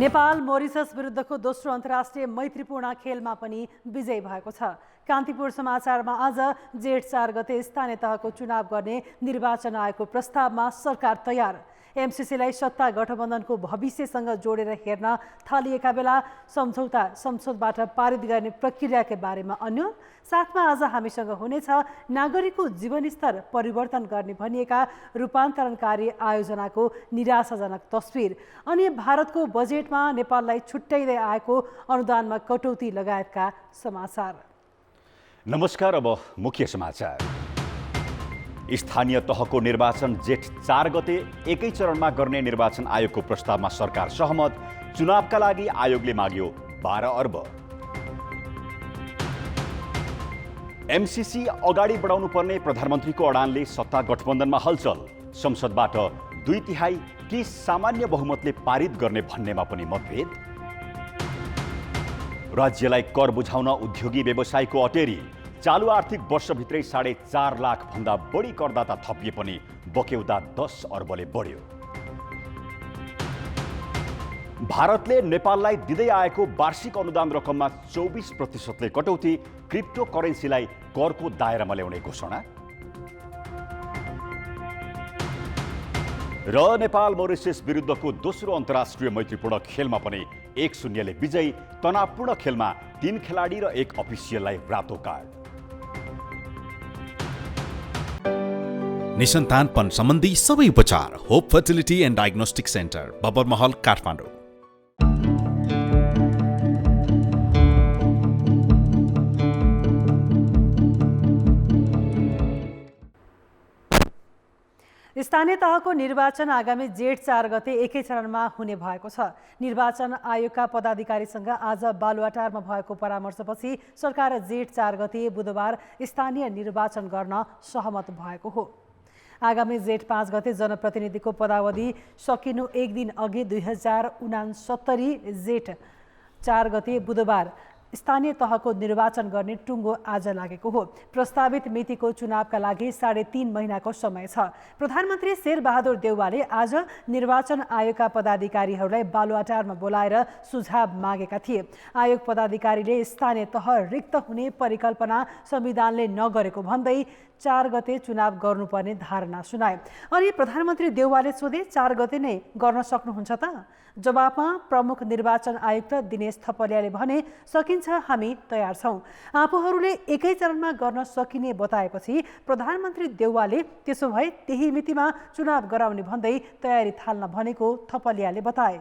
नेपाल मोरिसस विरुद्धको दोस्रो अन्तर्राष्ट्रिय मैत्रीपूर्ण खेलमा पनि विजय भएको छ। कान्तिपुर समाचारमा आज जेठ 4 गते स्थानीय तहको चुनाव गर्ने निर्वाचन आयोगको प्रस्तावमा सरकार तयार। एमसीसीलाई सत्ता गठबन्धनको भविष्यसँग जोडेर हेर्न थालिएका बेला संसदबाट पारित गर्ने प्रक्रियाका बारेमा अन्य साथमा आज हामीसँग हुनेछ नागरिकको जीवनस्तर परिवर्तन गर्ने भनिएका रूपान्तरणकारी आयोजनाको निराशाजनक तस्विर अनि भारतको बजेटमा नेपाललाई छुट्याइँदै आएको अनुदानमा कटौती लगायतका समाचार। नमस्कार। अब मुख्य समाचार। स्थानीय तहको निर्वाचन जेठ 4 गते एकै चरणमा गर्ने निर्वाचन आयोगको प्रस्तावमा सरकार सहमत। चुनावका लागि आयोगले माग्यो 12 अर्ब। एमसीसी अगाडि बढाउनु पर्ने प्रधानमन्त्रीको अडानले सत्ता गठबन्धनमा हलचल। संसदबाट 2/3 कि सामान्य बहुमतले पारित गर्ने भन्नेमा पनि मतभेद। राज्यलाई कर बुझाउन उद्योगी व्यवसायको अटेरी। चालु आर्थिक वर्षभित्रै 4.5 लाख भन्दा बढी करदाता थपिए पनि बक्यौदा 10 अर्बले बढ्यो। भारतले नेपाललाई दिँदै आएको वार्षिक अनुदान रकममा 24% कटौती। क्रिप्टो करेन्सीलाई करको दायरामा ल्याउने घोषणा। र नेपाल मोरिसस विरुद्धको दोस्रो अन्तर्राष्ट्रिय मैत्रीपूर्ण खेलमा पनि 1-0 विजयी। तनावपूर्ण खेलमा 3 खेलाडी र 1 अफिसियललाई रातो कार्ड। निसन्तानपन सम्बन्धी सबै उपचार hope fertility and diagnostic centre, Babarmahal, Kathmandu. स्थानीय तहको निर्वाचन आगामी जेठ 4 गते एकै चरणमा हुने भएको छ। निर्वाचन आयोगका पदाधिकारीसँग आज बालुवाटारमा भएको परामर्शपछि सरकार जेठ 4 गते बुधबार स्थानीय निर्वाचन गर्न सहमत भएको हो। आगामी जेठ 5 गते जनप्रतिनिधिको पदावधि सकिनु एक दिन अघि 2069 जेठ 4 गते बुधबार स्थानीय तहको निर्वाचन गर्ने टुङ्गो आज लागेको हो। प्रस्तावित मितिको चुनावका लागि 3.5 महिनाको समय छ। प्रधानमन्त्री शेरबहादुर देउवाले आज निर्वाचन आयोगका पदाधिकारीहरूलाई बालुवाटारमा बोलाएर सुझाव मागेका थिए। आयोग पदाधिकारीले स्थानीय तह रिक्त हुने परिकल्पना संविधानले नगरेको भन्दै 4 गते चुनाव गर्नुपर्ने धारणा सुनाए। अनि प्रधानमन्त्री देउवाले सोधे, 4 गते नै गर्न सक्नुहुन्छ त? जवाफमा प्रमुख निर्वाचन आयुक्त दिनेश थपलियाले भने, सकिन्छ, हामी तयार छौँ। आफूहरूले एकै चरणमा गर्न सकिने बताएपछि प्रधानमन्त्री देउवाले त्यसो भए त्यही मितिमा चुनाव गराउने भन्दै तयारी थाल्न भनेको थपलियाले बताए।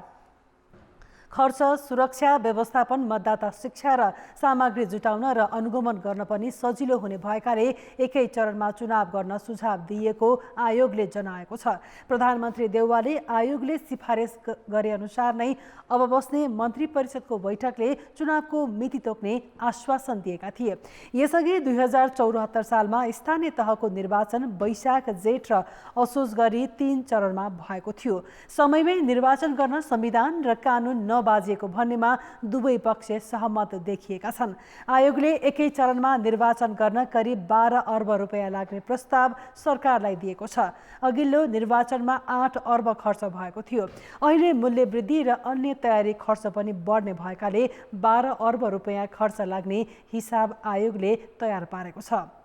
खर्च, सुरक्षा व्यवस्थापन, मतदाता शिक्षा र सामग्री जुटाउन र अनुगमन गर्न पनि सजिलो हुने भएकाले एकै चरणमा चुनाव गर्न सुझाव दिएको आयोगले जनाएको छ। प्रधानमन्त्री देउवाले आयोगले सिफारिस गरे अनुसार नै अब बस्ने मन्त्री परिषदको बैठकले चुनावको मिति तोक्ने आश्वासन दिएका थिए। यसअघि 2074 सालमा स्थानीय तहको निर्वाचन वैशाख, जेठ र असोज गरी 3 चरणमा भएको थियो। समयमै निर्वाचन गर्न संविधान र कानुन बाजिएको भन्नेमा दुवै पक्ष सहमत देखिएका छन्। आयोगले एकै चरणमा निर्वाचन गर्न करिब 12 अर्ब रुपैयाँ लाग्ने प्रस्ताव सरकारलाई दिएको छ। अघिल्लो निर्वाचनमा 8 अर्ब खर्च भएको थियो। अहिले मूल्य वृद्धि र अन्य तयारी खर्च पनि बढ्ने भएकाले 12 अर्ब रुपैयाँ खर्च लाग्ने हिसाब आयोगले तयार पारेको छ।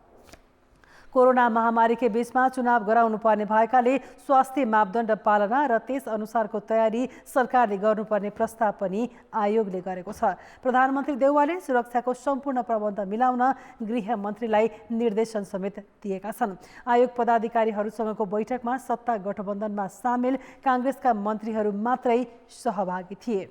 कोरोना महामारीकै बीचमा चुनाव गराउनु पर्ने भएकाले स्वास्थ्य मापदण्ड पालना र त्यस अनुसारको तयारी सरकारले गर्नुपर्ने प्रस्ताव पनि आयोगले गरेको छ। प्रधानमन्त्री देउवाले सुरक्षाको सम्पूर्ण प्रबन्ध मिलाउन गृह मन्त्रीलाई निर्देशन समेत दिएका छन्। आयोग पदाधिकारीहरूसँगको बैठकमा सत्ता गठबन्धनमा सामेल काङ्ग्रेसका मन्त्रीहरू मात्रै सहभागी थिए।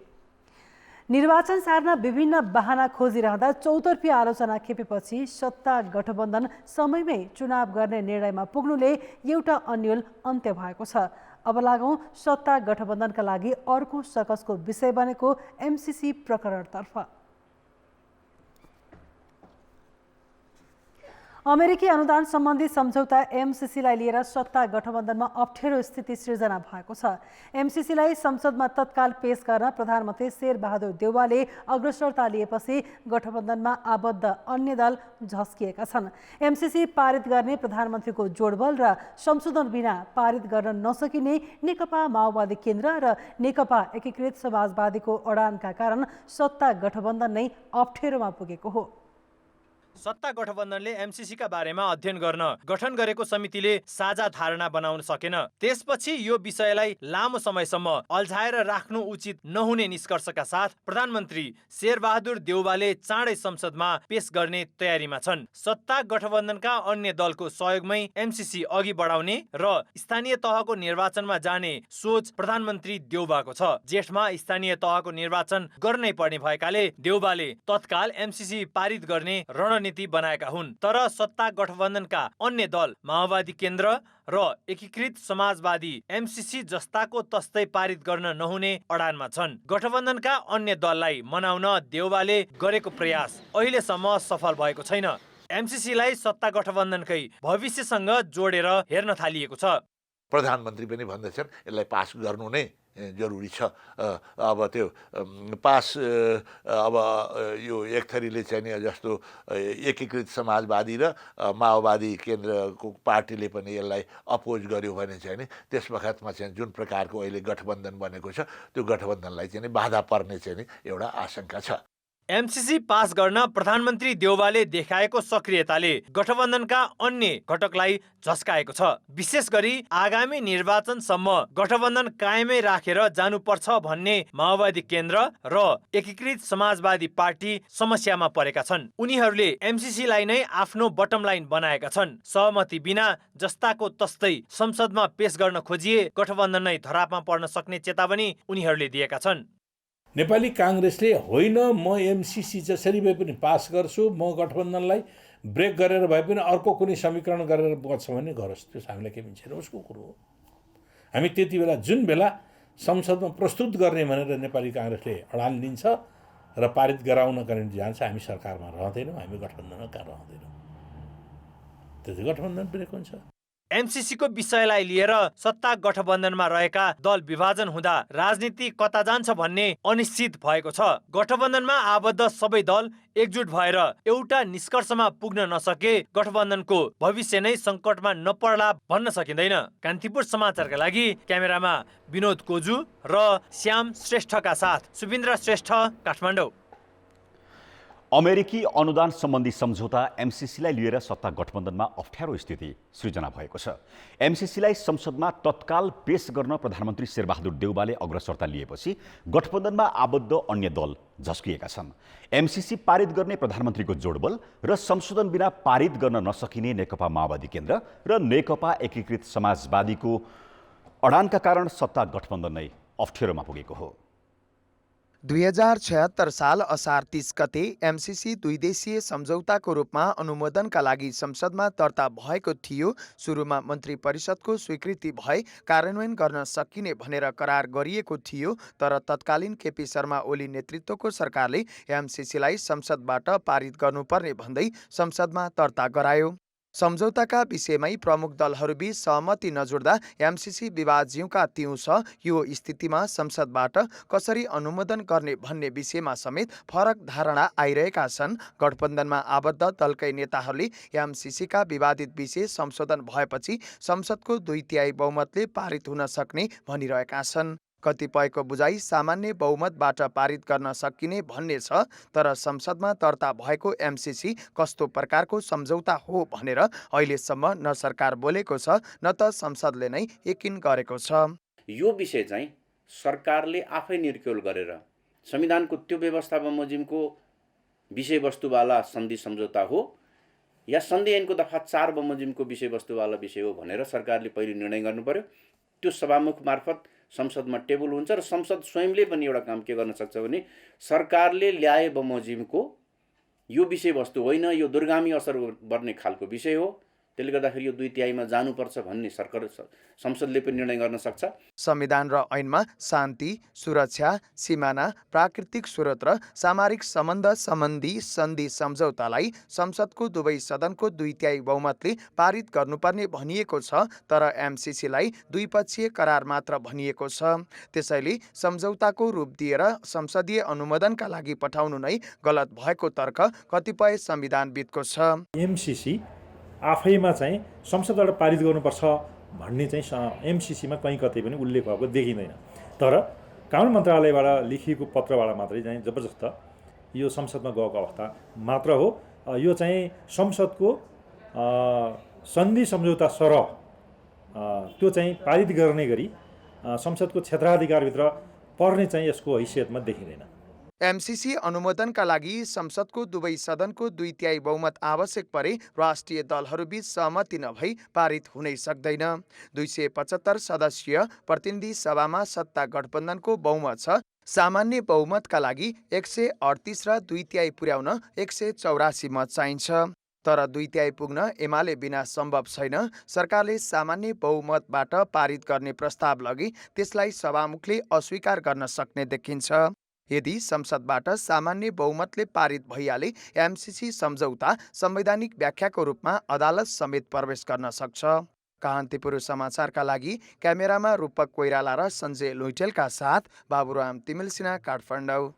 निर्वाचन सार्न विभिन्न बहाना खोजिरहँदा चौतर्फी आलोचना खेपेपछि सत्ता गठबन्धन समयमै चुनाव गर्ने निर्णयमा पुग्नुले एउटा अन्यल अन्त्य भएको छ। अब लागौँ सत्ता गठबन्धनका लागि अर्को सकसको विषय बनेको एमसीसी प्रकरणतर्फ। अमेरिकी अनुदान सम्बन्धी सम्झौता एमसिसीलाई लिएर सत्ता गठबन्धनमा अप्ठ्यारो स्थिति सिर्जना भएको छ। एमसिसीलाई संसदमा तत्काल पेश गर्न प्रधानमन्त्री शेरबहादुर देउवाले अग्रसरता लिएपछि गठबन्धनमा आबद्ध अन्य दल झस्किएका छन्। एमसिसी पारित गर्ने प्रधानमन्त्रीको जोडबल र संशोधन बिना पारित गर्न नसकिने नेकपा माओवादी केन्द्र र नेकपा एकीकृत समाजवादीको अडानका कारण सत्ता गठबन्धन नै अप्ठ्यारोमा पुगेको हो। सत्ता गठबन्धनले एमसिसीका बारेमा अध्ययन गर्न गठन गरेको समितिले साझा धारणा बनाउन सकेन। त्यसपछि यो विषयलाई लामो समयसम्म अल्झाएर राख्नु उचित नहुने निष्कर्षका साथ प्रधानमन्त्री शेरबहादुर देउवाले चाँडै संसदमा पेश गर्ने तयारीमा छन्। सत्ता गठबन्धनका अन्य दलको सहयोगमै एमसिसी अघि बढाउने र स्थानीय तहको निर्वाचनमा जाने सोच प्रधानमन्त्री देउवाको छ। जेठमा स्थानीय तहको निर्वाचन गर्नै पर्ने भएकाले देउवाले तत्काल एमसिसी पारित गर्ने रणनीति बनाएका हुन्। तर सत्ता गठबन्धनका अन्य दल माओवादी केन्द्र र एकीकृत समाजवादी एमसिसी जस्ताको तस्तै पारित गर्न नहुने अडानमा छन्। गठबन्धनका अन्य दललाई मनाउन देउवाले गरेको प्रयास अहिलेसम्म सफल भएको छैन। एमसिसीलाई सत्ता गठबन्धनकै भविष्यसँग जोडेर हेर्न थालिएको छ। प्रधानमन्त्री पनि भन्दछन् यसलाई पास गर्नु नै जरुरी छ। अब त्यो पास अब यो एक थरीले चाहिँ नि जस्तो एकीकृत समाजवादी र माओवादी केन्द्रको पार्टीले पनि यसलाई अपोज गर्यो भने चाहिँ नि त्यस बखतमा चाहिँ जुन प्रकारको अहिले गठबन्धन बनेको छ त्यो गठबन्धनलाई चाहिँ नि बाधा पर्ने चाहिँ नि एउटा आशंका छ। एमसिसी पास गर्न प्रधानमन्त्री देउवाले देखाएको सक्रियताले गठबन्धनका अन्य घटकलाई झस्काएको छ। विशेष गरी आगामी निर्वाचनसम्म गठबन्धन कायमै राखेर जानुपर्छ भन्ने माओवादी केन्द्र र एकीकृत समाजवादी पार्टी समस्यामा परेका छन्। उनीहरूले एमसिसीलाई नै आफ्नो बटम लाइन बनाएका छन्। सहमति बिना जस्ताको तस्तै संसदमा पेश गर्न खोजिए गठबन्धन नै धरापमा पर्न सक्ने चेतावनी उनीहरूले दिएका छन्। नेपाली काङ्ग्रेसले होइन म एमसिसी जसरी भए पनि पास गर्छु, म गठबन्धनलाई ब्रेक गरेर भए पनि अर्को कुनै समीकरण गरेर बग्छ भने गरोस्, त्यो हामीलाई केही पनि छैन, उसको कुरो हो। हामी त्यति बेला जुन बेला संसदमा प्रस्तुत गर्ने भनेर नेपाली काङ्ग्रेसले अडान लिन्छ र पारित गराउनका निम्ति जान्छ, हामी सरकारमा रहँदैनौँ, हामी गठबन्धनमा कहाँ रहँदैनौँ। त्यति गठबन्धन ब्रेक हुन्छ। एमसिसीको विषयलाई लिएर सत्ता गठबन्धनमा रहेका दल विभाजन हुँदा राजनीति कता जान्छ भन्ने अनिश्चित भएको छ। गठबन्धनमा आबद्ध सबै दल एकजुट भएर एउटा निष्कर्षमा पुग्न नसके गठबन्धनको भविष्य नै सङ्कटमा नपर्ला भन्न सकिँदैन। कान्तिपुर समाचारका लागि क्यामेरामा विनोद कोजु र श्याम श्रेष्ठका साथ सुबिन्द्र श्रेष्ठ, काठमाडौँ। अमेरिकी अनुदान सम्बन्धी सम्झौता एमसिसीलाई लिएर सत्ता गठबन्धनमा अप्ठ्यारो स्थिति सृजना भएको छ। एमसिसीलाई संसदमा तत्काल पेश गर्न प्रधानमन्त्री शेरबहादुर देउवाले अग्रसरता लिएपछि गठबन्धनमा आबद्ध अन्य दल झस्किएका छन्। एमसिसी पारित गर्ने प्रधानमन्त्रीको जोडबल र संशोधन बिना पारित गर्न नसकिने नेकपा माओवादी केन्द्र र नेकपा एकीकृत समाजवादीको अडानका कारण सत्ता गठबन्धन नै अप्ठ्यारोमा पुगेको हो। 2076 साल असार 30 गते एमसिसी दुई देशीय सम्झौताको रूपमा अनुमोदनका लागि संसदमा दर्ता भएको थियो। सुरुमा मन्त्री परिषदको स्वीकृति भए कार्यान्वयन गर्न सकिने भनेर करार गरिएको थियो। तर तत्कालीन केपी शर्मा ओली नेतृत्वको सरकारले एमसिसीलाई संसदबाट पारित गर्नुपर्ने भन्दै संसदमा दर्ता गरायो। सम्झौताका विषयमै प्रमुख दलहरूबीच सहमति नजुड्दा एमसिसी विवाद ज्यूका त्यौं छ। यो स्थितिमा संसदबाट कसरी अनुमोदन गर्ने भन्ने विषयमा समेत फरक धारणा आइरहेका छन्। गठबन्धनमा आबद्ध दलकै नेताहरूले एमसिसीका विवादित विषय संशोधन भएपछि संसदको 2/3 बहुमतले पारित हुन सक्ने भनिरहेका छन्। कतिपयको बुझाइ सामान्य बहुमतबाट पारित गर्न सकिने भन्ने छ। तर संसदमा दर्ता भएको एमसिसी कस्तो प्रकारको सम्झौता हो भनेर अहिलेसम्म न सरकार बोलेको छ न त संसदले नै यकिन गरेको छ। यो विषय चाहिँ सरकारले आफै निर्क्युल गरेर संविधानको त्यो व्यवस्था बमोजिमको विषयवस्तुवाला सन्धि सम्झौता हो या सन्धि ऐनको दफा 4 बमोजिमको विषयवस्तुवाला विषय हो भनेर सरकारले पहिले निर्णय गर्नु पर्यो। त्यो सभामुख मार्फत संसदमा टेबल हुन्छ र संसद स्वयंले पनि एउटा काम के गर्न सक्छ भने सरकारले ल्याए बमोजिमको यो विषयवस्तु होइन, यो दूरगामी असर गर्ने खालको विषय हो, त्यसले गर्दाखेरि यो 2/3 जानुपर्छ भन्ने सरकार संसदले पनि निर्णय गर्न सक्छ। संविधान र ऐनमा शान्ति, सुरक्षा, सिमाना, प्राकृतिक स्रोत र सामरिक सम्बन्ध सम्बन्धी सन्धि सम्झौतालाई संसदको दुवै सदनको 2/3 बहुमतले पारित गर्नुपर्ने भनिएको छ, तर एमसीसीलाई द्विपक्षीय करार मात्र भनिएको छ। त्यसैले सम्झौताको रूप दिएर संसदीय अनुमोदनका लागि पठाउनु नै गलत भएको तर्क कतिपय संविधानविदको छ। एमसीसी आफैमा चाहिँ संसदबाट पारित गर्नुपर्छ भन्ने चाहिँ एमसीसीमा कहीँ कतै पनि उल्लेख भएको देखिँदैन। तर कानुन मन्त्रालयबाट लेखिएको पत्रबाट मात्रै चाहिँ जबरजस्त यो संसदमा गएको अवस्था मात्र हो। यो चाहिँ संसदको सन्धि सम्झौता सरह त्यो चाहिँ पारित गर्ने गरी संसदको क्षेत्राधिकारभित्र पर्ने चाहिँ यसको हैसियतमा देखिँदैन। एमसीसी अनुमोदनका लागि संसदको दुवै सदनको 2/3 बहुमत आवश्यक परे राष्ट्रिय दलहरूबीच सहमति नभई पारित हुनै सक्दैन। 275 सदस्यीय प्रतिनिधि सभामा सत्ता गठबन्धनको बहुमत छ। सामान्य बहुमतका लागि 138 र 2/3 पुर्याउन 184 मत चाहिन्छ। तर 2/3 पुग्न एमाले बिना सम्भव छैन। सरकारले सामान्य बहुमतबाट पारित गर्ने प्रस्ताव लगी त्यसलाई सभामुखले अस्वीकार गर्न सक्ने देखिन्छ। यदि संसदबाट सामान्य बहुमतले पारित भइहाले एमसीसी सम्झौता संवैधानिक व्याख्याको रूपमा अदालत समेत प्रवेश गर्न सक्छ। कान्तिपुर समाचारका लागि क्यामेरामा रूपक कोइराला र सञ्जय लुइटेलका साथ बाबुराम तिमिल सिन्हा, काठमाडौँ।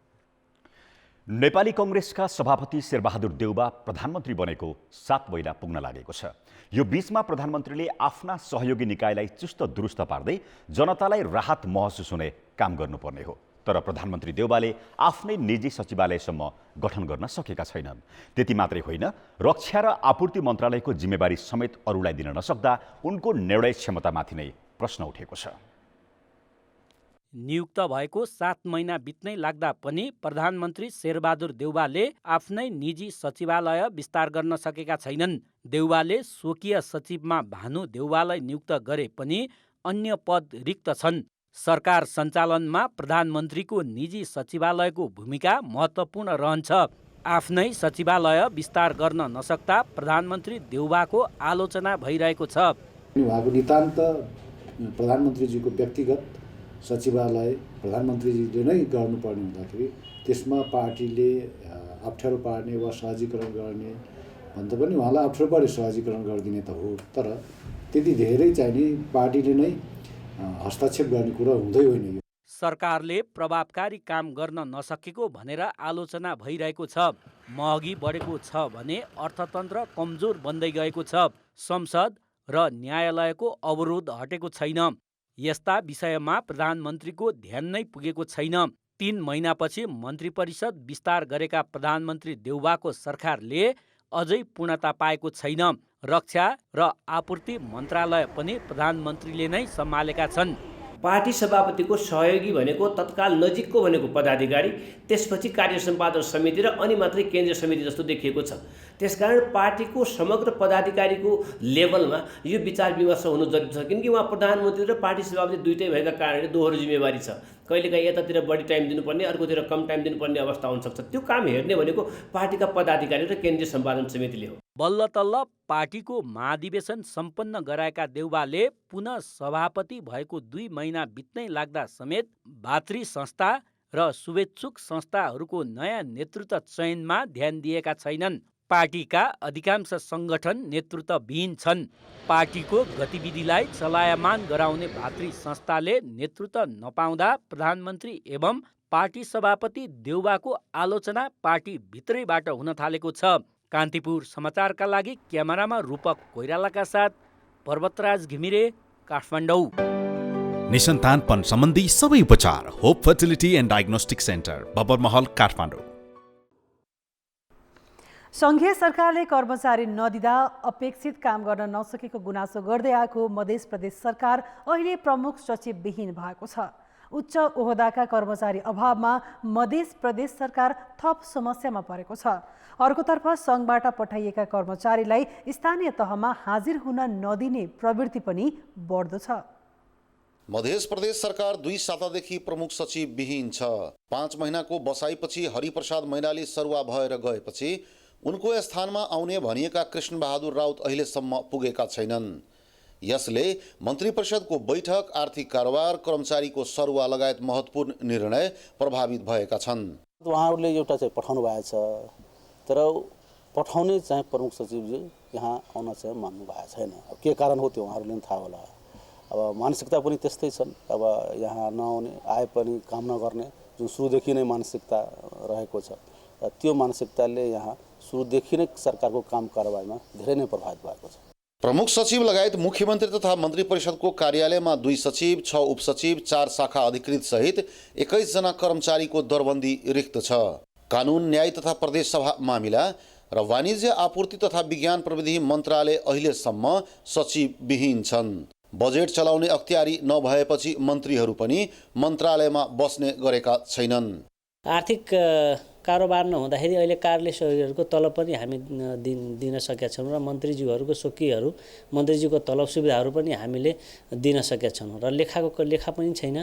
नेपाली कङ्ग्रेसका सभापति शेरबहादुर देउबा प्रधानमन्त्री बनेको 7 महिना पुग्न लागेको छ। यो बीचमा प्रधानमन्त्रीले आफ्ना सहयोगी निकायलाई चुस्त दुरुस्त पार्दै जनतालाई राहत महसुस हुने काम गर्नुपर्ने हो। तर प्रधानमन्त्री देउबाले आफ्नै निजी सचिवालयसम्म गठन गर्न सकेका छैनन्। त्यति मात्रै होइन, रक्षा र आपूर्ति मन्त्रालयको जिम्मेवारी समेत अरूलाई दिन नसक्दा उनको निर्णय क्षमतामाथि नै प्रश्न उठेको छ। नियुक्त भएको 7 महिना बित्नै लाग्दा पनि प्रधानमन्त्री शेरबहादुर देउबाले आफ्नै निजी सचिवालय विस्तार गर्न सकेका छैनन्। देउबाले स्वकीय सचिवमा भानु देउबालाई नियुक्त गरे पनि अन्य पद रिक्त छन्। सरकार सञ्चालनमा प्रधानमन्त्रीको निजी सचिवालयको भूमिका महत्त्वपूर्ण रहन्छ। आफ्नै सचिवालय विस्तार गर्न नसक्दा प्रधानमन्त्री देउबाको आलोचना भइरहेको छ। उहाँको नितान्त प्रधानमन्त्रीजीको व्यक्तिगत सचिवालय प्रधानमन्त्रीजीले नै गर्नुपर्ने हुँदाखेरि त्यसमा पार्टीले अप्ठ्यारो पार्ने वा सहजीकरण गर्ने भन्दा पनि उहाँलाई अप्ठ्यारो पारे सहजीकरण गरिदिने त हो, तर त्यति धेरै चाहिँ नि पार्टीले नै हस्तक्षेप गर्ने कुरा हुँदै होइन। यो सरकारले प्रभावकारी काम गर्न नसकेको भनेर आलोचना भइरहेको छ। महँगी बढेको छ भने अर्थतन्त्र कमजोर बन्दै गएको छ। संसद र न्यायालयको अवरोध हटेको छैन। यस्ता विषयमा प्रधानमन्त्रीको ध्यान नै पुगेको छैन। 3 महिनापछि मन्त्री परिषद विस्तार गरेका प्रधानमन्त्री देउबाको सरकारले अझै पूर्णता पाएको छैन। रक्षा र आपूर्ति मन्त्रालय पनि प्रधानमन्त्रीले नै सम्हालेका छन्। पार्टी सभापतिको सहयोगी भनेको तत्काल नजिकको भनेको पदाधिकारी, त्यसपछि कार्य सम्पादन समिति र अनि मात्रै केन्द्रीय समिति जस्तो देखिएको छ। त्यसकारण पार्टीको समग्र पदाधिकारीको लेभलमा यो विचार विमर्श हुनु जरुरी छ, किनकि उहाँ प्रधानमन्त्री र पार्टी सभापति दुईटै भएका कारणले दोहोरो जिम्मेवारी छ। कहिलेकाहीँ यतातिर बढी टाइम दिनुपर्ने, अर्कोतिर कम टाइम दिनुपर्ने अवस्था हुनसक्छ। त्यो काम हेर्ने भनेको पार्टीका पदाधिकारी र केन्द्रीय सम्पादन समितिले हो। बल्ल तल्ल पार्टीको महाधिवेशन सम्पन्न गराएका देउबाले पुनः सभापति भएको 2 महिना बित्नै लाग्दा समेत भातृ संस्था र शुभेच्छुक संस्थाहरूको नयाँ नेतृत्व चयनमा ध्यान दिएका छैनन्। पार्टीका अधिकांश सङ्गठन नेतृत्वविहीन छन्। पार्टीको गतिविधिलाई चलायमान गराउने भातृ संस्थाले नेतृत्व नपाउँदा प्रधानमन्त्री एवं पार्टी सभापति देउबाको आलोचना पार्टी भित्रैबाट हुन थालेको छ। कान्तिपुर समाचारका लागि क्यामेरामा रूपक कोइरालाका साथ पर्वतराज घिमिरे, काठमाडौँ। निसन्तानपन सम्बन्धी सबै उपचार hope fertility and diagnostic centre, Babarmahal, Kathmandu. सङ्घीय सरकारले कर्मचारी नदिँदा अपेक्षित काम गर्न नसकेको गुनासो गर्दै आएको मध्य प्रदेश सरकार अहिले प्रमुख सचिवविहीन भएको छ। उच्च ओहदाका कर्मचारी अभावमा मध्य प्रदेश सरकार थप समस्यामा परेको छ। अर्कोतर्फ सङ्घबाट पठाइएका कर्मचारीलाई स्थानीय तहमा हाजिर हुन नदिने प्रवृत्ति पनि बढ्दो छ। मध्य प्रदेश सरकार 2 सातादेखि प्रमुख सचिव विहीन छ। 5 महिनाको बसाइपछि हरिप्रसाद मैनाली सरुवा भएर गएपछि उनको स्थानमा आउने भनिएका कृष्णबहादुर राउत अहिलेसम्म पुगेका छैनन्। यसले मन्त्री परिषदको बैठक, आर्थिक कारोबार, कर्मचारीको सरुवा लगायत महत्त्वपूर्ण निर्णय प्रभावित भएका छन्। उहाँहरूले एउटा चाहिँ पठाउनु भएको छ, तर पठाउने चाहिँ प्रमुख सचिवजी यहाँ आउन चाहिँ मान्नु भएको छैन। अब के कारण हो त्यो उहाँहरूले पनि थाहा होला। अब मानसिकता पनि त्यस्तै छन्। अब यहाँ नआउने, आए पनि काम नगर्ने जुन सुरुदेखि नै मानसिकता रहेको छ, त्यो मानसिकताले यहाँ सुरुदेखि नै सरकारको काम कारबाहीमा धेरै नै प्रभावित भएको छ। प्रमुख सचिव लगायत मुख्यमन्त्री तथा मन्त्री परिषदको कार्यालयमा 2 सचिव, 6 उपसचिव, 4 शाखा अधिकृत सहित 21 जना कर्मचारीको दरबन्दी रिक्त छ। कानुन, न्याय तथा प्रदेश सभा मामिला र वाणिज्य आपूर्ति तथा विज्ञान प्रविधि मन्त्रालय अहिलेसम्म सचिवविहीन छन्। बजेट चलाउने अख्तियारी नभएपछि मन्त्रीहरू पनि मन्त्रालयमा बस्ने गरेका छैनन्। आर्थिक कारोबार नहुँदाखेरि अहिले कार्यालय सहयोगीहरूको तलब पनि हामी दिन सकेका छौँ र मन्त्रीज्यूहरूको स्वकीयहरू, मन्त्रीज्यूको तलब सुविधाहरू पनि हामीले दिन सकेका छौँ र लेखा पनि छैन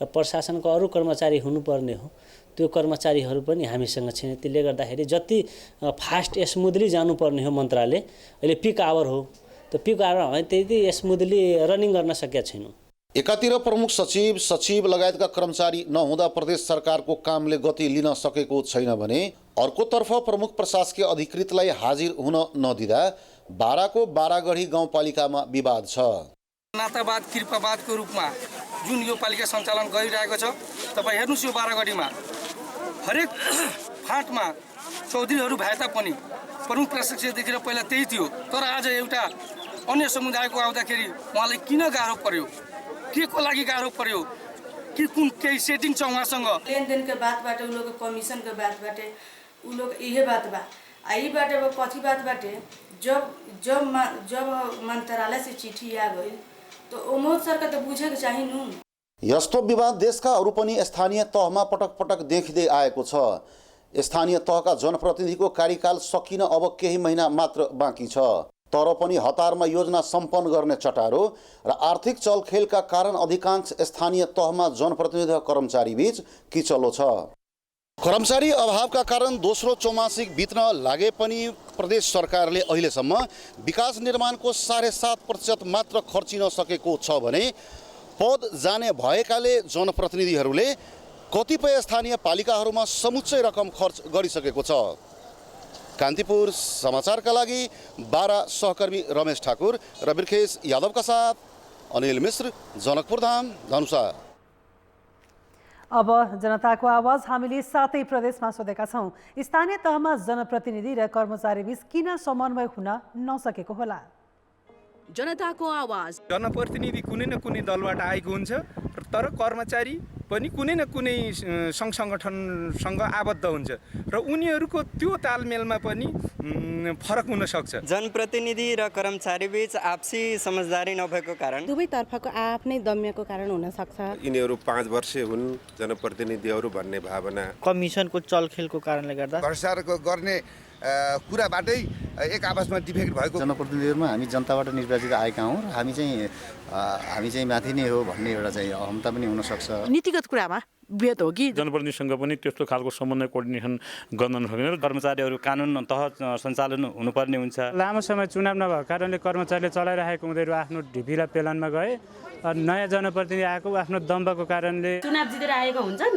र प्रशासनको अरू कर्मचारी हुनुपर्ने हो, त्यो कर्मचारीहरू पनि हामीसँग छैन। त्यसले गर्दाखेरि जति फास्ट स्मुथली जानुपर्ने हो मन्त्रालय, अहिले पिक आवर हो, त्यो पिक आवर त्यति स्मुथली रनिङ गर्न सकेका छैनौँ। एकातिर प्रमुख सचिव लगायतका कर्मचारी नहुँदा प्रदेश सरकारको कामले गति लिन सकेको छैन भने अर्कोतर्फ प्रमुख प्रशासकीय अधिकृतलाई हाजिर हुन नदिँदा बाराको बारागढी गाउँपालिकामा विवाद छ। नातावाद, कृपावादको रूपमा जुन यो पालिका सञ्चालन गरिरहेको छ, तपाईँ हेर्नुहोस् यो बारागढीमा हरेक फाँटमा चौधरीहरू भए तापनि प्रमुख प्रशासकीय अधिकृत पहिला त्यही थियो, तर आज एउटा अन्य समुदायको आउँदाखेरि उहाँलाई किन गाह्रो पर्यो, के को लागि गाह्रो पर्यो, कि कुन केही सेटिङ छ उहाँसँग? लेनदेनको बातबाट उ लोग कमिसनको बातबाट उ लोग यही बात बा, यही बात कथी बात बाटे, जब मंत्रालय से चिठी आ गई तो ओमोद सर का तो बुझे के चाहिए नु। यस्तो विवाद देशका अरू पनि स्थानीय तहमा पटक पटक देखिँदै आएको छ। स्थानीय तहका जनप्रतिनिधिको कार्यकाल सकिन अब केही महिना मात्र बाँकी छ, तर पनि हतारमा योजना सम्पन्न गर्ने चटारो र आर्थिक चलखेलका कारण अधिकांश स्थानीय तहमा जनप्रतिनिधि र कर्मचारी बीच किचलो छ। कर्मचारी अभावका कारण दोस्रो चौमासिक बित्न लागे पनि प्रदेश सरकारले अहिलेसम्म विकास निर्माणको 7.5% मात्र खर्चिन सकेको छ भने पद जाने भएकाले जनप्रतिनिधिहरूले कतिपय स्थानीय पालिकाहरूमा समुच्चै रकम खर्च गरिसकेको छ। कान्तिपुर समाचारका लागि बारा सहकर्मी रमेश ठाकुर र बिर्खेश यादवका साथ अनिल मिश्र, जनकपुर धाम, धनुषा। अब जनताको आवाज हामीले 7 प्रदेशमा सोधेका छौँ। स्थानीय तहमा जनप्रतिनिधि र कर्मचारी बीच किन समन्वय हुन नसकेको होला? जनताको आवाज। जनप्रतिनिधि कुनै न कुनै दलबाट आएको हुन्छ, तर कर्मचारी पनि कुनै न कुनै सङ्घ सङ्गठनसँग आबद्ध हुन्छ र उनीहरूको त्यो तालमेलमा पनि फरक हुन सक्छ। जनप्रतिनिधि र कर्मचारी बीच आपसी समझदारी नभएको कारण दुवैतर्फको आफ्नै दम्यको कारण हुन सक्छ। यिनीहरू 5 वर्षे हुन् जनप्रतिनिधिहरू भन्ने भावना, कमिसनको चलखेलको कारणले गर्दा भ्रष्टाचार गर्ने कुराबाटै एक आपसमा डिफेक्ट भएको। जनप्रतिनिधिहरूमा हामी जनताबाट निर्वाचित आएका हौँ र हामी चाहिँ माथि नै हो भन्ने एउटा चाहिँ अहमता पनि हुनसक्छ। नीतिगत कुरामा भेद हो कि जनप्रतिनिधिसँग पनि त्यस्तो खालको समन्वय कोर्डिनेसन गर्न नसक्ने, कर्मचारीहरू कानुन तह सञ्चालन हुनुपर्ने हुन्छ। लामो समय चुनाव नभएको कारणले कर्मचारीले चलाइरहेको हुँदैन आफ्नो ढिपिला पेलानमा गए, नयाँ जनप्रतिनिधि आएको आफ्नो दम्बको कारणले चुनाव जितेर आएको हुन्छन्,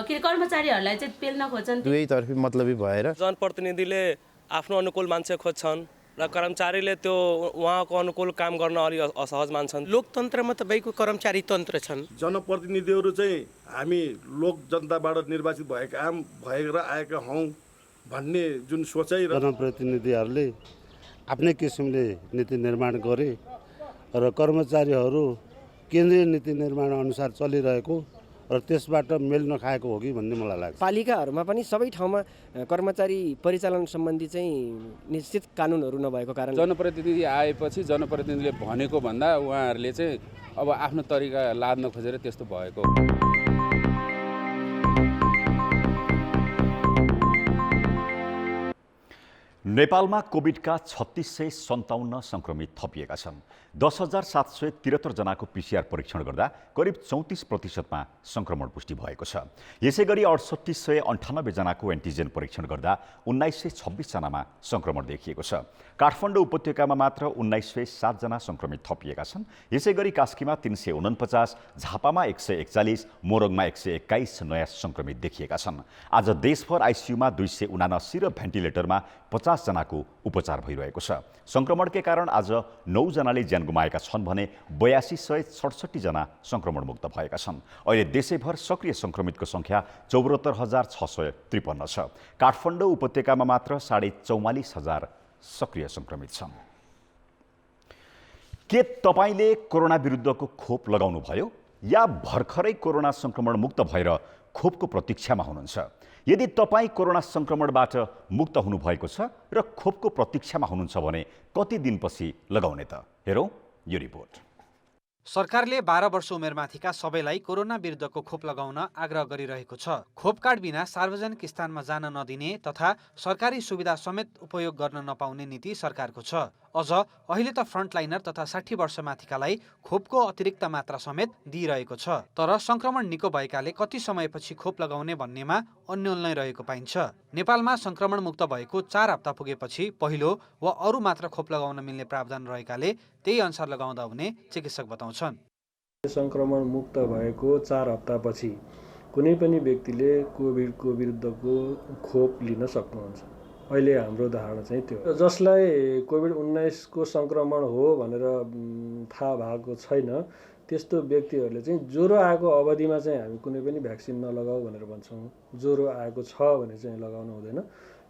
के कर्मचारीहरूलाई चाहिँ पेल्न खोज्छन्। दुवैतर्फी मतलबी भएर जनप्रतिनिधिले आफ्नो अनुकूल मान्छे खोज्छन् र कर्मचारीले त्यो उहाँको अनुकूल काम गर्न अलि असहज मान्छन्। लोकतन्त्रमा तपाईँको कर्मचारी तन्त्र छन्। जनप्रतिनिधिहरू चाहिँ हामी लोक जनताबाट निर्वाचित भएर आएका हौँ भन्ने जुन सोचाइ, जनप्रतिनिधिहरूले आफ्नै किसिमले नीति निर्माण गरे र कर्मचारीहरू केन्द्रीय नीति निर्माण अनुसार चलिरहेको र त्यसबाट मेल नखाएको हो कि भन्ने मलाई लाग्छ। पालिकाहरूमा पनि सबै ठाउँमा कर्मचारी परिचालन सम्बन्धी चाहिँ निश्चित कानुनहरू नभएको कारण जनप्रतिनिधि आएपछि जनप्रतिनिधिले भनेको भन्दा उहाँहरूले चाहिँ अब आफ्नो तरिका लाद्न खोजेर त्यस्तो भएको। नेपालमा कोभिडका 3657 सङ्क्रमित थपिएका छन्। 10,773 जनाको पिसिआर परीक्षण गर्दा करिब 34%मा सङ्क्रमण पुष्टि भएको छ। यसैगरी 6898 जनाको एन्टिजेन परीक्षण गर्दा 1926 जनामा सङ्क्रमण देखिएको छ। काठमाडौँ उपत्यकामा मात्र 1907 जना सङ्क्रमित थपिएका छन्। यसैगरी कास्कीमा 349, झापामा 141, मोरङमा 121 नयाँ सङ्क्रमित देखिएका छन्। आज देशभर आइसियुमा 279 र भेन्टिलेटरमा 50 जनाको उपचार भइरहेको छ। सङ्क्रमणकै कारण आज 9 जनाले ज्यान गुमाएका छन् भने 8267 जना सङ्क्रमणमुक्त भएका छन्। अहिले देशैभर सक्रिय सङ्क्रमितको सङ्ख्या 74,653 छ। काठमाडौँ उपत्यकामा मात्र 44,500 सक्रिय सङ्क्रमित छन्। के तपाईले कोरोना विरुद्धको खोप लगाउनु भयो या भर्खरै कोरोना सङ्क्रमण मुक्त भएर खोपको प्रतीक्षामा हुनुहुन्छ? यदि तपाईँ कोरोना सङ्क्रमणबाट मुक्त हुनुभएको छ र खोपको प्रतीक्षामा हुनुहुन्छ भने कति दिनपछि लगाउने त? हेरौँ यो रिपोर्ट। सरकारले 12 वर्ष उमेरमाथिका सबैलाई कोरोना विरुद्धको खोप लगाउन आग्रह गरिरहेको छ। खोप कार्ड बिना सार्वजनिक स्थानमा जान नदिने तथा सरकारी सुविधा समेत उपयोग गर्न नपाउने नीति सरकारको छ। अझ अहिले त फ्रन्टलाइनर तथा 60 वर्षमाथिकालाई खोपको अतिरिक्त मात्रा समेत दिइरहेको छ। तर सङ्क्रमण निको भएकाले कति समयपछि खोप लगाउने भन्नेमा अन्यल नै रहेको पाइन्छ। नेपालमा सङ्क्रमण मुक्त भएको 4 हप्ता पुगेपछि पहिलो वा अरू मात्र खोप लगाउन मिल्ने प्रावधान रहेकाले त्यही अनुसार लगाउँदा हुने चिकित्सक बताउँछन्। सङ्क्रमण मुक्त भएको 4 हप्तापछि कुनै पनि व्यक्तिले कोभिडको विरुद्धको खोप लिन सक्नुहुन्छ। अहिले हाम्रो धारणा चाहिँ त्यो, जसलाई कोभिड-19 को सङ्क्रमण हो भनेर थाहा भएको छैन त्यस्तो व्यक्तिहरूले चाहिँ ज्वरो आएको अवधिमा चाहिँ हामी कुनै पनि भ्याक्सिन नलगाऊ भनेर भन्छौँ। ज्वरो आएको छ भने चाहिँ लगाउनु हुँदैन।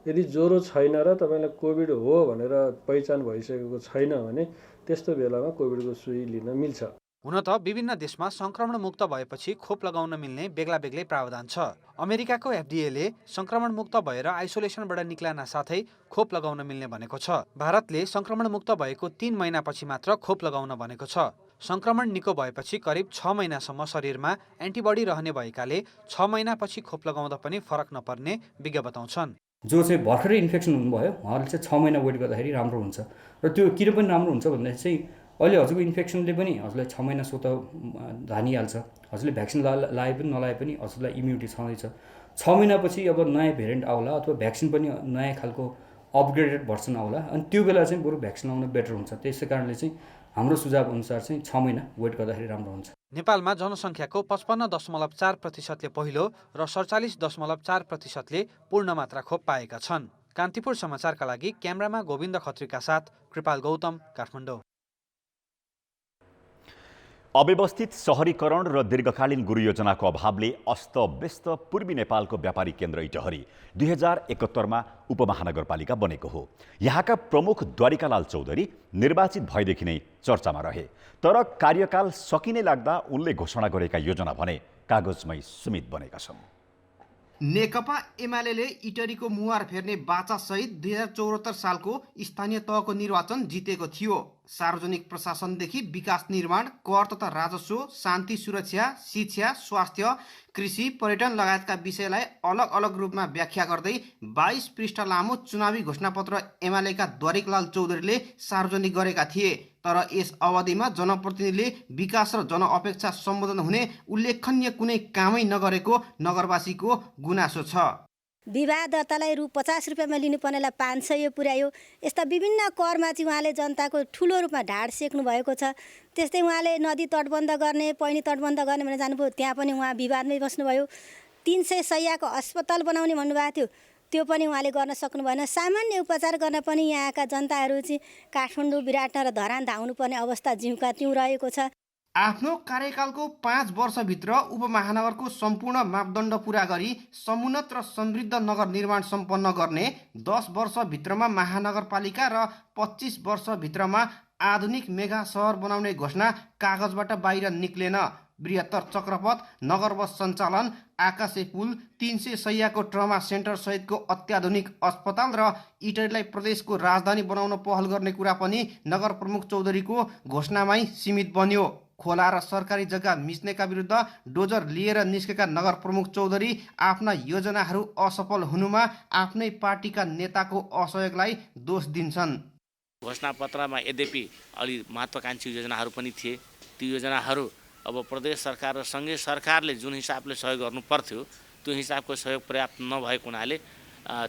यदि ज्वरो छैन र तपाईँलाई कोभिड हो भनेर पहिचान भइसकेको छैन भने त्यस्तो बेलामा कोभिडको सुई लिन मिल्छ। हुन त विभिन्न देशमा सङ्क्रमण मुक्त भएपछि खोप लगाउन मिल्ने बेग्ला बेग्लै प्रावधान छ। अमेरिकाको एफडीएले सङ्क्रमण मुक्त भएर आइसोलेसनबाट निक्लन साथै खोप लगाउन मिल्ने भनेको छ। भारतले सङ्क्रमण मुक्त भएको 3 महिनापछि मात्र खोप लगाउन भनेको छ। सङ्क्रमण निको भएपछि करिब 6 महिनासम्म शरीरमा एन्टिबडी रहने भएकाले 6 महिनापछि खोप लगाउँदा पनि फरक नपर्ने विज्ञ बताउँछन्। जो चाहिँ भर्खरै इन्फेक्सन हुनुभयो उहाँहरूले चाहिँ 6 महिना वेट गर्दाखेरि राम्रो हुन्छ। र त्यो किन पनि राम्रो हुन्छ भन्दाखेरि चाहिँ अहिले हजुरको इन्फेक्सनले पनि हजुरलाई 6 महिना स्वतः धानिहाल्छ। हजुरले भ्याक्सिन लाए पनि नलाए पनि हजुरलाई इम्युनिटी छँदैछ। 6 महिनापछि अब नयाँ भेरिएन्ट आउला अथवा भ्याक्सिन पनि नयाँ खालको अपग्रेडेड भर्सन आउला अनि त्यो बेला चाहिँ बरु भ्याक्सिन लाउन बेटर हुन्छ। त्यसै कारणले चाहिँ हाम्रो सुझाव अनुसार चाहिँ 6 महिना वेट गर्दाखेरि राम्रो हुन्छ। नेपालमा जनसङ्ख्याको 55.4% पहिलो र 47.4% पूर्ण मात्रा खोप पाएका छन्। कान्तिपुर समाचारका लागि क्यामेरामा गोविन्द खत्रीका साथ कृपाल गौतम, काठमाडौँ। अव्यवस्थित सहरीकरण र दीर्घकालीन गुरु योजनाको अभावले अस्तव्यस्त पूर्वी नेपालको व्यापारिक केन्द्र इटहरी 2071मा उपमहानगरपालिका बनेको हो। यहाँका प्रमुख द्वारिकालाल चौधरी निर्वाचित भएदेखि नै चर्चामा रहे। तर कार्यकाल सकिने लाग्दा उनले घोषणा गरेका योजना भने कागजमै सीमित बनेका छन्। नेकपा एमाले इटरीको मुहार फेर्ने बाचासहित 2074 सालको स्थानीय तहको निर्वाचन जितेको थियो। सार्वजनिक प्रशासनदेखि विकास निर्माण, कर तथा राजस्व, शान्ति सुरक्षा, शिक्षा, स्वास्थ्य, कृषि, पर्यटन लगायतका विषयलाई अलग अलग रूपमा व्याख्या गर्दै 22 पृष्ठ लामो चुनावी घोषणापत्र एमालेका द्वारिकालाल चौधरीले सार्वजनिक गरेका थिए। तर यस अवधिमा जनप्रतिनिधिले विकास र जनअपेक्षा सम्बोधन हुने उल्लेखनीय कुनै कामै नगरेको नगरवासीको गुनासो छ। विवाह दर्तालाई रु 50 रुपियाँमा लिनुपर्नेलाई 500 पुर्यायो। यस्ता विभिन्न करमा चाहिँ उहाँले जनताको ठुलो रूपमा ढाड सेक्नु भएको छ। त्यस्तै उहाँले नदी तटबन्ध गर्ने, पैनी तटबन्ध गर्ने भनेर जानुभयो, त्यहाँ पनि उहाँ विवादमै बस्नुभयो। 300 शैय्याको अस्पताल बनाउने भन्नुभएको थियो, त्यो पनि उहाँले गर्न सक्नु भएन। सामान्य उपचार गर्न पनि यहाँका जनताहरू चाहिँ काठमाडौँ, विराटनगर र धरान धाउनुपर्ने अवस्था जिउका त्यौँ रहेको छ। आफ्नो कार्यकालको 5 वर्षभित्र उपमहानगरको सम्पूर्ण मापदण्ड पूरा गरी समुन्नत र समृद्ध नगर निर्माण सम्पन्न गर्ने, 10 वर्षभित्रमा महानगरपालिका र 25 वर्षभित्रमा आधुनिक मेगा सहर बनाउने घोषणा कागजबाट बाहिर निक्लेन। बृहत्तर चक्रपथ, नगर बस सञ्चालन, आकाशे पुल, 300 शैय्याको ट्रमा सेन्टर सहितको अत्याधुनिक अस्पताल र इटरीलाई प्रदेशको राजधानी बनाउन पहल गर्ने कुरा पनि नगर प्रमुख चौधरीको घोषणामै सीमित बन्यो। खोला र सरकारी जग्गा मिच्नेका विरुद्ध डोजर लिएर निस्केका नगर प्रमुख चौधरी आफ्ना योजनाहरू असफल हुनुमा आफ्नै पार्टीका नेताको असहयोगलाई दोष दिन्छन्। घोषणापत्रमा यद्यपि अलि महत्त्वाकांक्षी योजनाहरू पनि थिए। ती योजनाहरू अब प्रदेश सरकार र सँगै सरकारले जुन हिसाबले सहयोग गर्नु पर्थ्यो त्यो हिसाबको सहयोग पर्याप्त नभएको हुनाले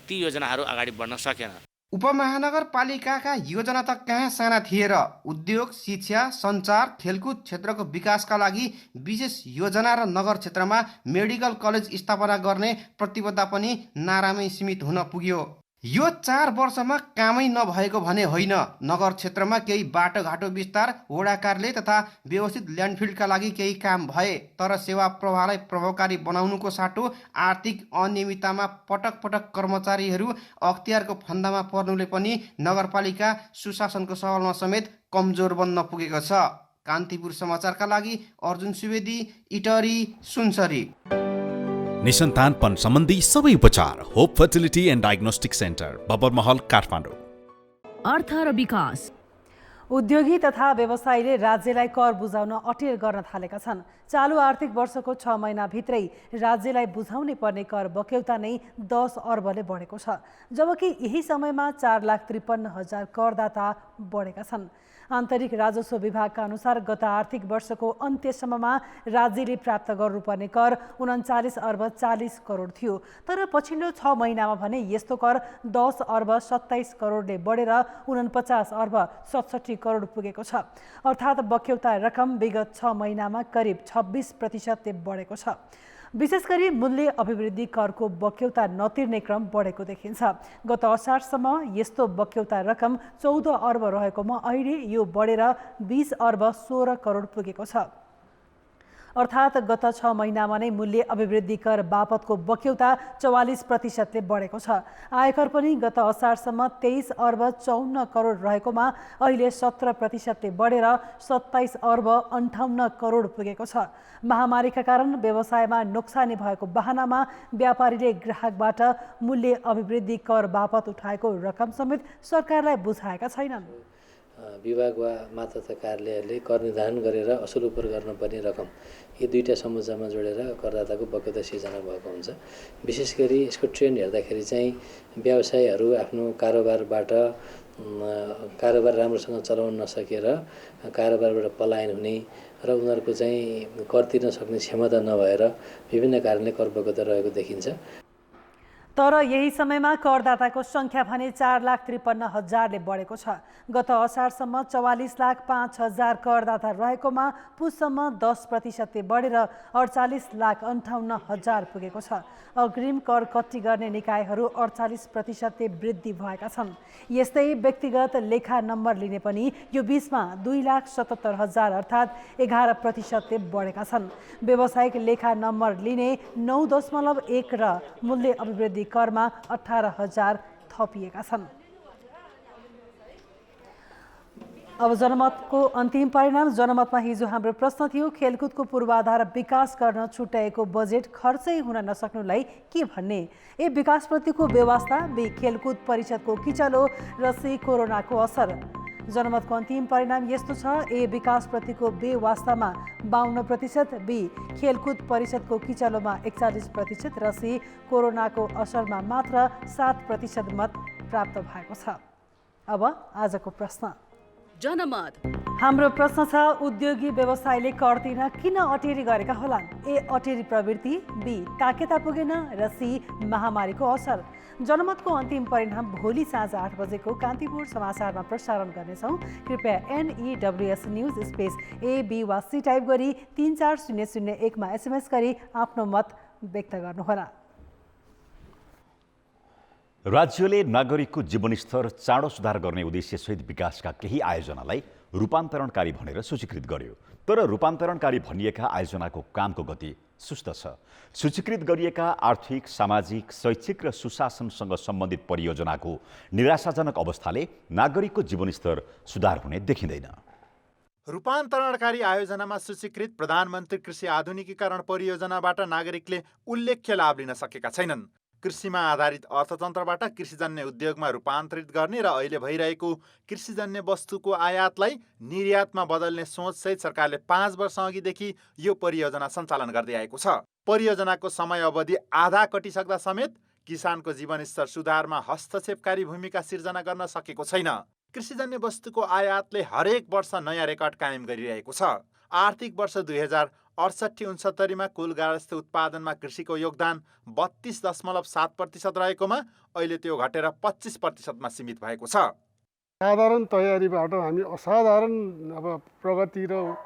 ती योजनाहरू अगाडि बढ्न सकेन। उपमहानगरपालिकाका योजना त कहाँ साना थिए र। उद्योग, शिक्षा, सञ्चार, खेलकुद क्षेत्रको विकासका लागि विशेष योजना र नगर क्षेत्रमा मेडिकल कलेज स्थापना गर्ने प्रतिबद्धता पनि नारामै सीमित हुन पुग्यो। यो 4 वर्षमा कामै नभएको भने होइन। नगर क्षेत्रमा केही बाटोघाटो विस्तार, वडा कार्यालय तथा व्यवस्थित ल्यान्डफिल्डका लागि केही काम भए, तर सेवा प्रवाहलाई प्रभावकारी बनाउनुको साटो आर्थिक अनियमिततामा पटक पटक कर्मचारीहरू अख्तियारको फन्दामा पर्नुले पनि नगरपालिका सुशासनको सवालमा समेत कमजोर बन्न पुगेको छ। कान्तिपुर समाचारका लागि अर्जुन सुवेदी, इटरी, सुनसरी। निसन्तानपन सम्बन्धी सबै उपचार hope fertility and diagnostic centre, Babar Mahal, Kathmandu. अर्थ र विकास। उद्योगी तथा व्यवसायीले राज्यलाई कर बुझाउन अटेर गर्न थालेका छन्। चालु आर्थिक वर्षको 6 महिनाभित्रै राज्यलाई बुझाउनै पर्ने कर बक्यौता नै 10 अर्बले बढेको छ, जबकि यही समयमा 4,53,000 करदाता बढेका छन्। आन्तरिक राजस्व विभागका अनुसार गत आर्थिक वर्षको अन्त्यसम्ममा राज्यले प्राप्त गर्नुपर्ने कर 39 अर्ब 40 करोड थियो, तर पछिल्लो 6 महिनामा भने यस्तो कर 10 अर्ब 27 करोडले बढेर 49 अर्ब 67 करोड पुगेको छ। अर्थात् बक्यौता रकम विगत 6 महिनामा करिब 26% बढेको छ। विशेष गरी मूल्य अभिवृद्धि करको बक्यौता नतिर्ने क्रम बढेको देखिन्छ। गत असारसम्म यस्तो बक्यौता रकम 14 अर्ब रहेकोमा अहिले यो बढेर 20 अर्ब 16 करोड पुगेको छ। अर्थात् गत 6 महिनामा नै मूल्य अभिवृद्धि कर बापतको बक्यौता 44%ले बढेको छ। आयकर पनि गत असारसम्म 23 अर्ब 54 करोड रहेकोमा अहिले 17%ले बढेर 27 अर्ब 58 करोड पुगेको छ। महामारीका कारण व्यवसायमा नोक्सानी भएको बहानामा व्यापारीले ग्राहकबाट मूल्य अभिवृद्धि कर बापत उठाएको रकम समेत सरकारलाई बुझाएका छैनन्। विभाग वा मातहत कार्यालयले कर निर्धारण गरेर असुल उपर गर्नुपर्ने रकम यी दुईटा समुच्चयमा जोडेर करदाताको बक्यौता सिर्जना भएको हुन्छ। विशेष गरी यसको ट्रेन्ड हेर्दाखेरि चाहिँ व्यवसायीहरू आफ्नो कारोबारबाट कारोबार राम्रोसँग चलाउन नसकेर कारोबारबाट पलायन हुने र उनीहरूको चाहिँ कर तिर्न सक्ने क्षमता नभएर विभिन्न कारणले कर बक्यौता रहेको देखिन्छ। तर यही समयमा करदाताको सङ्ख्या भने 4,53,000ले बढेको छ। गत असारसम्म 44,05,000 करदाता रहेकोमा पुससम्म 10%ले बढेर 48,58,000 पुगेको छ। अग्रिम कर कट्टी गर्ने निकायहरू 48%ले वृद्धि भएका छन्। यस्तै व्यक्तिगत लेखा नम्बर लिने पनि यो बीचमा 2,77,000 अर्थात् 11%ले बढेका छन्। व्यावसायिक लेखा नम्बर लिने 9.1 र मूल्य अभिवृद्धि करमा 18,000 थपिएका छन्। अब जनमतको अन्तिम परिणाम। जनमतमा हिजो हाम्रो प्रश्न थियो, खेलकुदको पूर्वाधार विकास गर्न छुट्याएको बजेट खर्चै हुन नसक्नुलाई के भन्ने? ए विकासप्रतिको व्यवस्था, बी खेलकुद परिषदको किचलो र सी कोरोनाको असर। जनमतको अन्तिम परिणाम यस्तो छ, ए विकासप्रतिको बेवास्तामा 52%, बी खेलकुद परिषदको किचलोमा 41% र सी कोरोनाको असरमा मात्र 7% मत प्राप्त भएको छ। अब आजको प्रश्न। जनमत हाम्रो प्रश्न छ, उद्योगी व्यवसायले कर तिर्न किन अटेरी गरेका होलान्? ए अटेरी प्रवृत्ति, बी ताकेता पुगेन र सी महामारीको असर। जनमतको अन्तिम परिणाम भोलि साँझ 8 बजेको कान्तिपुर समाचारमा प्रसारण गर्नेछौँ। कृपया NEWS न्युज स्पेस AB वा सी टाइप गरी 34001 मा SMS गरी आफ्नो मत व्यक्त गर्नुहोला। राज्यले नागरिकको जीवनस्तर चाँडो सुधार गर्ने उद्देश्यसहित विकासका केही आयोजनालाई रूपान्तरणकारी भनेर सूचीकृत गर्यो। तर रूपान्तरणकारी भनिएका आयोजनाको कामको गति सुस्त छ। सूचीकृत गरिएका आर्थिक, सामाजिक, शैक्षिक र सुशासनसँग सम्बन्धित परियोजनाको निराशाजनक अवस्थाले नागरिकको जीवनस्तर सुधार हुने देखिँदैन। रूपान्तरणकारी आयोजनामा सूचीकृत प्रधानमन्त्री कृषि आधुनिकीकरण परियोजनाबाट नागरिकले उल्लेख्य लाभ लिन सकेका छैनन्। कृषिमा आधारित अर्थतन्त्रबाट कृषिजन्य उद्योगमा रूपान्तरित गर्ने र अहिले भइरहेको कृषिजन्य वस्तुको आयातलाई निर्यातमा बदल्ने सोचसहित सरकारले 5 वर्ष अघिदेखि यो परियोजना सञ्चालन गर्दै आएको छ। परियोजनाको समय अवधि आधा कटिसक्दा समेत किसानको जीवनस्तर सुधारमा हस्तक्षेपकारी भूमिका सिर्जना गर्न सकेको छैन। कृषिजन्य वस्तुको आयातले हरेक वर्ष नयाँ रेकर्ड कायम गरिरहेको छ। आर्थिक वर्ष 2068-69मा कुल गार्हस्थ्य उत्पादनमा कृषिको योगदान 32.7% रहेकोमा अहिले त्यो घटेर 25%मा सीमित भएको छ। साधारण तयारीबाट हामी असाधारण प्रगति र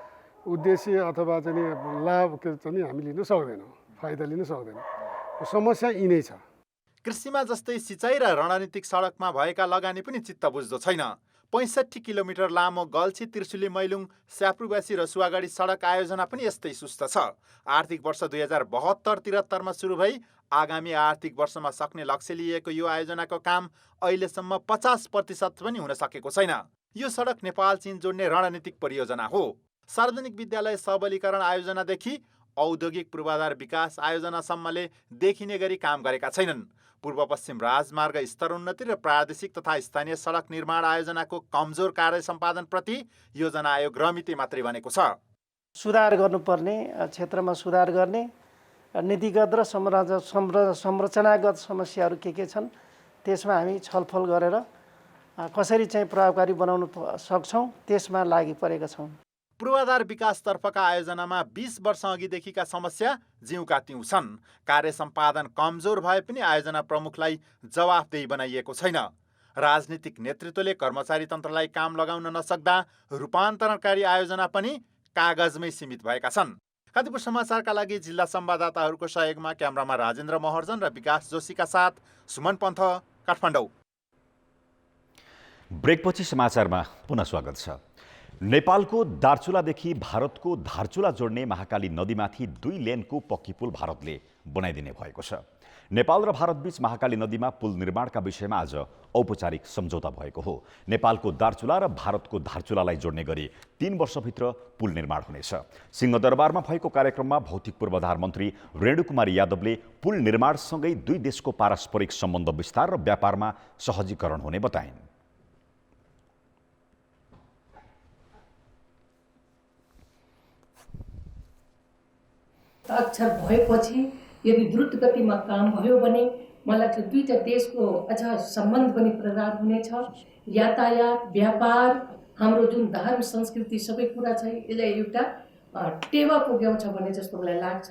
उद्देश्य अथवा लाभ हामी लिन सक्दैनौँ, फाइदा लिन सक्दैनौँ। समस्या यिनै छ। कृषिमा जस्तै सिँचाइ र रणनीतिक सडकमा भएका लगानी पनि चित्त बुझ्दो छैन। 65 किलोमिटर लामो गल्छी त्रिशुली मैलुङ स्याप्रुबासी र सुवागढी सडक आयोजना पनि यस्तै सुस्त छ। आर्थिक वर्ष 2072-73मा सुरु भई आगामी आर्थिक वर्षमा सक्ने लक्ष्य लिएको यो आयोजनाको काम अहिलेसम्म 50% पनि हुन सकेको छैन। यो सडक नेपाल चीन जोड्ने रणनीतिक परियोजना हो। सार्वजनिक विद्यालय सबलीकरण आयोजनादेखि औद्योगिक पूर्वाधार विकास आयोजनासम्मले देखिने गरी काम गरेका छैनन्। पूर्व पश्चिम राजमार्ग स्तरोन्नति र प्रादेशिक तथा स्थानीय सडक निर्माण आयोजनाको कमजोर कार्य सम्पादनप्रति योजना आयोग रमिते मात्रै बनेको छ। सुधार गर्नुपर्ने क्षेत्रमा सुधार गर्ने, नीतिगत र संरचनागत समस्याहरू के छन् त्यसमा हामी छलफल गरेर कसरी प्रभावकारी बनाउन सक्छौँ त्यसमा लागि परेका छौँ। पूर्वाधार विकासतर्फका आयोजनामा 20 वर्ष अघिदेखिका समस्या जिउका तिउँ छन्। कार्य सम्पादन कमजोर भए पनि आयोजना प्रमुखलाई जवाफदेही बनाइएको छैन। राजनीतिक नेतृत्वले कर्मचारी तन्त्रलाई काम लगाउन नसक्दा रूपान्तरणकारी आयोजना पनि कागजमै सीमित भएका छन्। कान्तिपुर समाचारका लागि जिल्ला संवाददाताहरूको सहयोगमा क्यामेरामा राजेन्द्र महर्जन र विकास जोशीका साथ सुमन पन्थ, काठमाडौँ। ब्रेकपछि समाचारमा पुनः स्वागत छ। नेपालको दार्चुलादेखि भारतको धारचुला जोड्ने महाकाली नदीमाथि 2 लेनको पक्की पुल भारतले बनाइदिने भएको छ। नेपाल र भारतबीच महाकाली नदीमा पुल निर्माणका विषयमा आज औपचारिक सम्झौता भएको हो। नेपालको दार्चुला र भारतको धारचुलालाई जोड्ने गरी 3 वर्षभित्र पुल निर्माण हुनेछ। सिंहदरबारमा भएको कार्यक्रममा भौतिक पूर्वाधार मन्त्री रेणुकुमारी यादवले पुल निर्माणसँगै 2 देशको पारस्परिक सम्बन्ध विस्तार र व्यापारमा सहजीकरण हुने बताइन्। अक्षर भएपछि यदि द्रुत गतिमा काम भयो भने मलाई लाग्छ 2टा देशको अझ सम्बन्ध पनि प्रगाढ हुनेछ। यातायात, व्यापार, हाम्रो जुन धर्म संस्कृति सबै कुरा छ यसलाई एउटा टेवा पुर्याउँछ भन्ने जस्तो मलाई लाग्छ।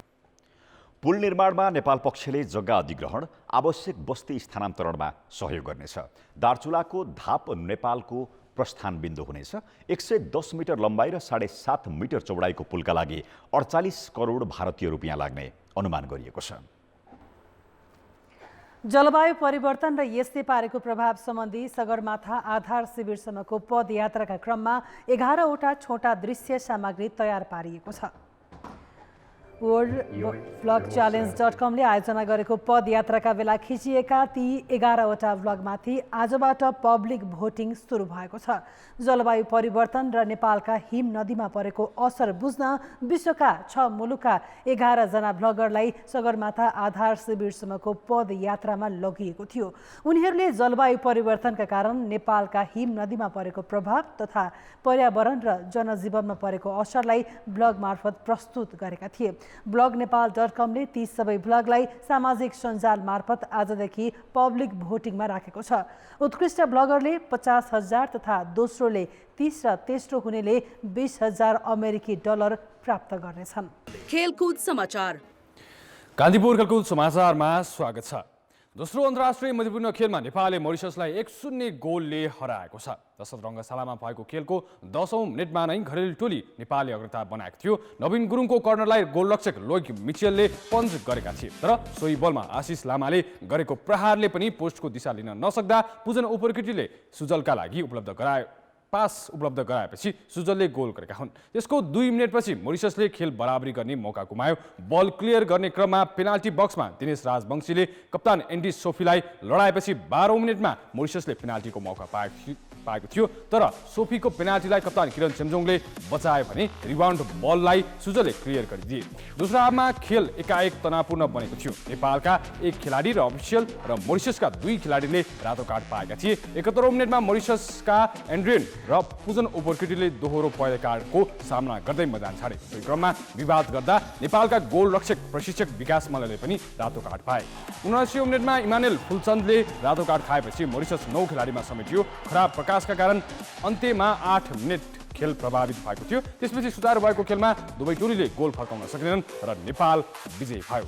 पुल निर्माणमा नेपाल पक्षले जग्गा अधिग्रहण, आवश्यक बस्ती स्थानान्तरणमा सहयोग गर्नेछ। दार्चुलाको धाप नेपालको प्रस्थान बिन्दु हुनेछ। 110 मिटर लम्बाइ र 7.5 मिटर चौडाइको पुलका लागि 48 करोड भारतीय रुपियाँ लाग्ने अनुमान गरिएको छ। जलवायु परिवर्तन र यसले पारेको प्रभाव सम्बन्धी सगरमाथा आधार शिविरसम्मको पदयात्राका क्रममा 11वटा छोटा दृश्य सामग्री तयार पारिएको छ। worldvlogchallenge.com ले आयोजना गरेको पदयात्राका बेला खिचिएका ती 11वटा भ्लगमाथि आजबाट पब्लिक भोटिङ सुरु भएको छ। जलवायु परिवर्तन र नेपालका हिम नदीमा परेको असर बुझ्न विश्वका 6 मुलुकका 11 जना भ्लगरलाई सगरमाथा आधार शिविरसम्मको पदयात्रामा लगिएको थियो। उनीहरूले जलवायु परिवर्तनका कारण नेपालका हिम नदीमा परेको प्रभाव तथा पर्यावरण र जनजीवनमा परेको असरलाई ब्लग मार्फत प्रस्तुत गरेका थिए। blognepal.com ले ती सबै ब्लगलाई सामाजिक सञ्जाल मार्फत आजदेखि पब्लिक भोटिङमा राखेको छ। उत्कृष्ट ब्लगरले 50,000 तथा दोस्रोले 30 र तेस्रो हुनेले 20,000 अमेरिकी डलर प्राप्त गर्नेछन्। खेलकुद समाचार। कान्तिपुर खेलकुद समाचारमा स्वागत छ। दोस्रो अन्तर्राष्ट्रिय मैत्रीपूर्ण खेलमा नेपालले मरिससलाई 1-0 गोलले हराएको छ। दशरथ रङ्गशालामा भएको खेलको 10औं मिनेटमा नै घरेलु टोली नेपालले अग्रता बनाएको थियो। नवीन गुरुङको कर्नरलाई गोलरक्षक लोइक मिचेलले पन्च गरेका थिए, तर सोही बलमा आशिष लामाले गरेको प्रहारले पनि पोस्टको दिशा लिन नसक्दा पूजन उपरकेटीले सुजलका लागि पास उपलब्ध गराएपछि सुजलले गोल गरेका हुन्। यसको 2 मिनेटपछि मोरिससले खेल बराबरी गर्ने मौका गुमायो। बल क्लियर गर्ने क्रममा पेनाल्टी बक्समा दिनेश राजवंशीले कप्तान एन्डी सोफीलाई लडाएपछि 12औं मिनेटमा मोरिससले पेनाल्टीको मौका पाएको थियो, तर सोफीको पेनाल्टीलाई कप्तान किरण चेम्जोङले बचाए भने रिबाउन्ड बललाई सुजलले क्लियर गरिदिए। दोस्रो हाफमा खेल एकाएक तनावपूर्ण बनेको थियो। नेपालका एक खेलाडी र अफिसियल र मोरिससका 2 खेलाडीले रातो कार्ड पाएका थिए। 71औं मिनेटमा मोरिससका एन्ड्रियन र पुजन ओपोर्किटीले दोहोरो पहेँलो कार्डको सामना गर्दै मैदान छाडे। सोही क्रममा विवाद गर्दा नेपालका गोलरक्षक प्रशिक्षक विकास मल्लले पनि रातो कार्ड पाए। 79औं मिनेटमा इमानुएल फुलचन्दले रातो कार्ड खाएपछि मोरिसस 9 खेलाडीमा समेटियो। खराब प्रकाशका कारण अन्त्यमा 8 मिनेट खेल प्रभावित भएको थियो। त्यसपछि सुधार भएको खेलमा दुवै टोलीले गोल फर्काउन सकेनन् र नेपाल विजयी भयो।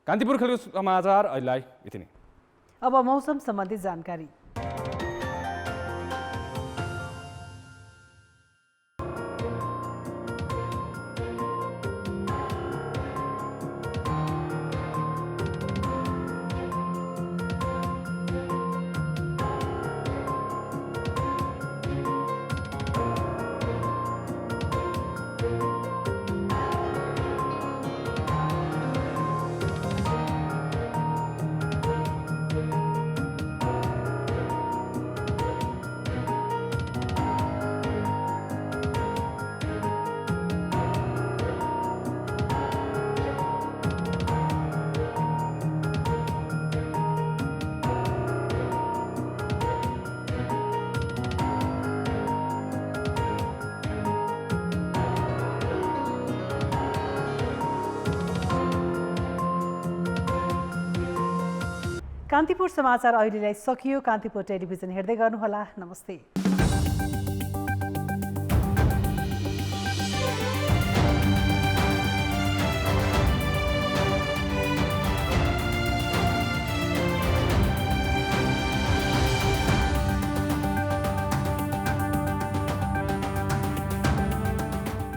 कान्तिपुर खेलको समाचार अहिलेलाई यति नै। अब मौसम सम्बन्धी जानकारी। कान्तिपुर समाचार अहिलेलाई सकियो। कान्तिपुर टेलिभिजन हेर्दै गर्नुहोला। नमस्ते।